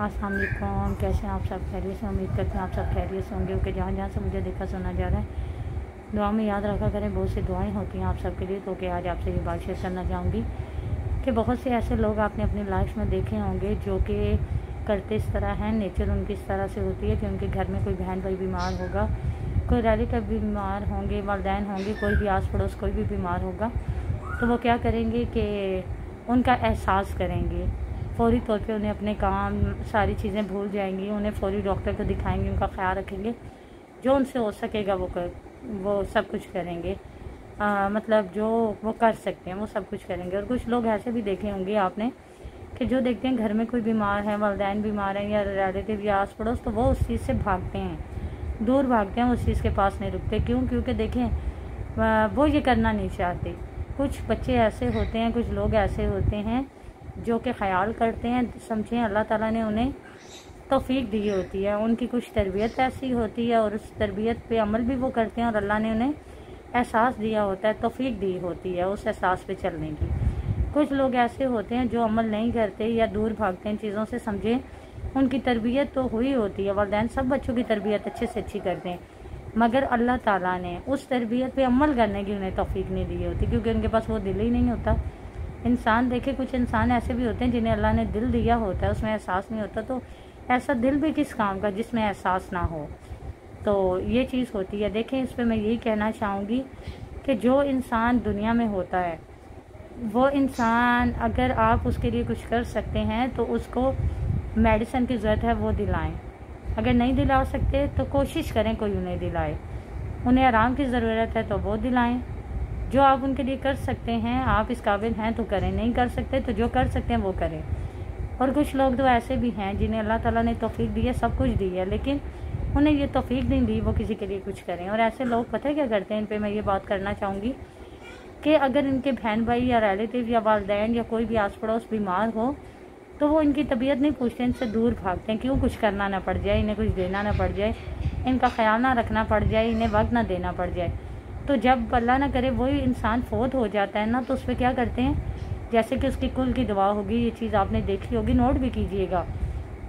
अस्सलाम वालेकुम, कैसे हैं आप सब? खैरियत से? उम्मीद करते हैं आप सब खैरियत से होंगे। कि जहाँ जहाँ से मुझे देखा सुना जा रहा है, दुआ में याद रखा करें। बहुत सी दुआएं होती हैं आप सबके लिए। तो कि आज आपसे ये बात शेयर करना चाहूँगी कि बहुत से ऐसे लोग आपने अपनी लाइफ में देखे होंगे जो कि करते इस तरह हैं, नेचर उनकी इस तरह से होती है कि उनके घर में कोई बहन भाई बीमार होगा, कोई रिलेटिव बीमार होंगे, वालिदैन होंगे, कोई भी आस पड़ोस कोई भी बीमार होगा, तो वो क्या करेंगे कि उनका एहसास करेंगे। फ़ौरी तौर पे उन्हें अपने काम सारी चीज़ें भूल जाएंगी, उन्हें फ़ौरी डॉक्टर को दिखाएंगे, उनका ख्याल रखेंगे, जो उनसे हो सकेगा वो सब कुछ करेंगे। मतलब जो वो कर सकते हैं वो सब कुछ करेंगे। और कुछ लोग ऐसे भी देखे होंगे आपने कि जो देखते हैं घर में कोई बीमार है, वालिदैन बीमार हैं या रिलेटिव या आस पड़ोस, तो वो उस चीज़ से भागते हैं, दूर भागते हैं, उस चीज़ के पास नहीं रुकते। क्यों? क्योंकि देखें वो ये करना नहीं चाहते। कुछ बच्चे ऐसे होते हैं, कुछ लोग ऐसे होते हैं जो कि ख्याल करते हैं। समझें अल्लाह ताला ने उन्हें तौफीक दी होती है, उनकी कुछ तरबियत ऐसी होती है और उस तरबियत पे अमल भी वो करते हैं और अल्लाह ने उन्हें एहसास दिया होता है, तौफीक दी होती है उस एहसास पे चलने की। कुछ लोग ऐसे होते हैं जो अमल नहीं करते या दूर भागते हैं चीज़ों से। समझें उनकी तरबियत तो हुई होती है, वालिदैन सब बच्चों की तरबियत अच्छे से अच्छी करते हैं, मगर अल्लाह ताला ने उस तरबियत पे अमल करने की उन्हें तौफीक नहीं दी होती, क्योंकि उनके पास वो दिल ही नहीं होता। इंसान देखे, कुछ इंसान ऐसे भी होते हैं जिन्हें अल्लाह ने दिल दिया होता है, उसमें एहसास नहीं होता। तो ऐसा दिल भी किस काम का जिसमें एहसास ना हो। तो ये चीज़ होती है। देखें इस पर मैं यही कहना चाहूँगी कि जो इंसान दुनिया में होता है, वो इंसान अगर आप उसके लिए कुछ कर सकते हैं तो उसको मेडिसिन की ज़रूरत है वो दिलाएं। अगर नहीं दिला सकते तो कोशिश करें कोई उन्हें दिलाए। उन्हें आराम की ज़रूरत है तो वो दिलाएं। जो आप उनके लिए कर सकते हैं, आप इस काबिल हैं तो करें, नहीं कर सकते तो जो कर सकते हैं वो करें। और कुछ लोग तो ऐसे भी हैं जिन्हें अल्लाह ताला ने तौफीक दी है, सब कुछ दी है, लेकिन उन्हें ये तौफीक नहीं दी वो किसी के लिए कुछ करें। और ऐसे लोग पता है क्या करते हैं? इन पे मैं ये बात करना चाहूँगी कि अगर इनके बहन भाई या रिलेटिव या वालिदैन या कोई भी आस पड़ोस बीमार हो तो वो इनकी तबीयत नहीं पूछते, इनसे दूर भागते हैं। क्यों? कुछ करना ना पड़ जाए, इन्हें कुछ देना ना पड़ जाए, इनका ख्याल ना रखना पड़ जाए, इन्हें वक्त ना देना पड़ जाए। तो जब अल्लाह ना करे वही इंसान फोत हो जाता है ना, तो उस पर क्या करते हैं, जैसे कि उसकी कुल की दुआ होगी, ये चीज़ आपने देखी होगी, नोट भी कीजिएगा।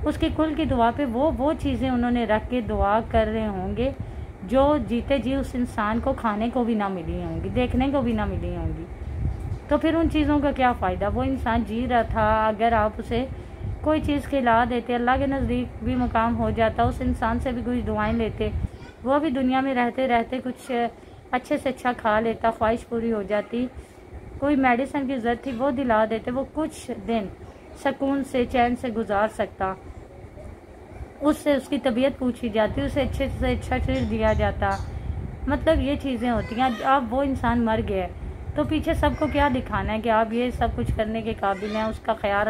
उसकी कुल की दुआ पे वो चीज़ें उन्होंने रख के दुआ कर रहे होंगे जो जीते जी उस इंसान को खाने को भी ना मिली होंगी, देखने को भी ना मिली होंगी। तो फिर उन चीज़ों का क्या फ़ायदा? वो इंसान जी रहा था, अगर आप उसे कोई चीज़ खिला देते, अल्लाह के नज़दीक भी मुकाम हो जाता, उस इंसान से भी कुछ दुआएं लेते, वो भी दुनिया में रहते रहते कुछ अच्छे से अच्छा खा लेता, ख्वाहिश पूरी हो जाती। कोई मेडिसिन की ज़रूरत थी वो दिला देते, वो कुछ दिन सुकून से चैन से गुजार सकता, उससे उसकी तबीयत पूछी जाती, उसे अच्छे से अच्छा चीज़ दिया जाता। मतलब ये चीज़ें होती हैं। अब वो इंसान मर गया तो पीछे सबको क्या दिखाना है कि आप ये सब कुछ करने के काबिल हैं, उसका ख्याल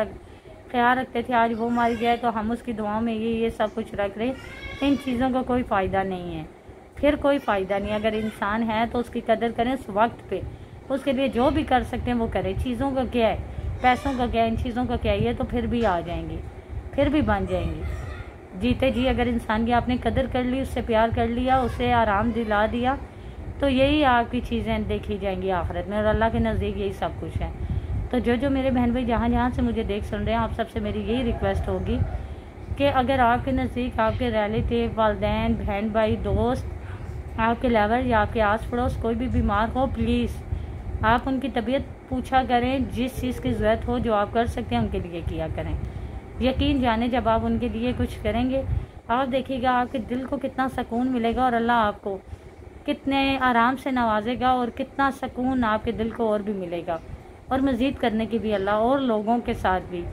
रखते थे। आज वो मर गया तो हम उसकी दुआओं में ये सब कुछ रख रहे। इन चीज़ों का कोई फ़ायदा नहीं है, फिर कोई फ़ायदा नहीं। अगर इंसान है तो उसकी कदर करें उस वक्त पे, उसके लिए जो भी कर सकते हैं वो करें। चीज़ों का क्या है, पैसों का क्या है, इन चीज़ों का क्या है, ये तो फिर भी आ जाएंगी, फिर भी बन जाएंगी। जीते जी अगर इंसान की आपने कदर कर ली, उससे प्यार कर लिया, उसे आराम दिला दिया, तो यही आपकी चीज़ें देखी जाएंगी आखिरत में, और अल्लाह के नज़दीक यही सब कुछ है। तो जो मेरे बहन भाई जहाँ जहाँ से मुझे देख सुन रहे हैं, आप सबसे मेरी यही रिक्वेस्ट होगी कि अगर आपके नज़दीक आपके रिलेटिव, वालिदैन, बहन भाई, दोस्त, आपके लेवर या आपके आस पड़ोस कोई भी बीमार हो, प्लीज़ आप उनकी तबीयत पूछा करें। जिस चीज़ की ज़रूरत हो, जो आप कर सकते हैं उनके लिए किया करें। यकीन जाने जब आप उनके लिए कुछ करेंगे, आप देखिएगा आपके दिल को कितना सुकून मिलेगा और अल्लाह आपको कितने आराम से नवाजेगा और कितना सुकून आपके दिल को और भी मिलेगा। और मज़ीद करने की भी अल्लाह, और लोगों के साथ भी,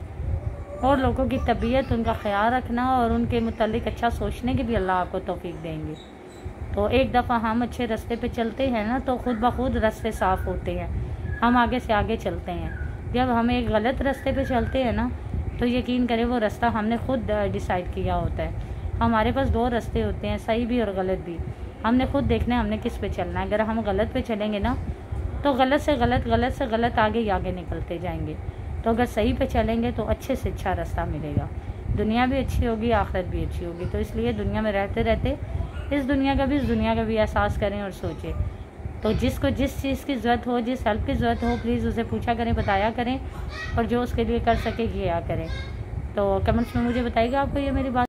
और लोगों की तबीयत, उनका ख्याल रखना और उनके मुतालिक अच्छा सोचने की भी अल्लाह आपको तौफीक देंगे। तो एक दफ़ा हम अच्छे रास्ते पे चलते हैं ना, तो खुद ब खुद रास्ते साफ़ होते हैं, हम आगे से आगे चलते हैं। जब हम एक गलत रास्ते पे चलते हैं ना, तो यकीन करें वो रास्ता हमने खुद डिसाइड किया होता है। हमारे पास दो रास्ते होते हैं, सही भी और गलत भी। हमने खुद देखना है हमने किस पे चलना है। अगर हम गलत पे चलेंगे ना, तो गलत से गलत आगे ही आगे निकलते जाएंगे। तो अगर सही पे चलेंगे तो अच्छे से अच्छा रास्ता मिलेगा, दुनिया भी अच्छी होगी, आखिरत भी अच्छी होगी। तो इसलिए दुनिया में रहते रहते इस दुनिया का भी एहसास करें और सोचें। तो जिसको जिस चीज़ की ज़रूरत हो, जिस हेल्प की ज़रूरत हो, प्लीज़ उसे पूछा करें, बताया करें, और जो उसके लिए कर सके किया करें। तो कमेंट्स में मुझे बताइएगा आपको ये मेरी बात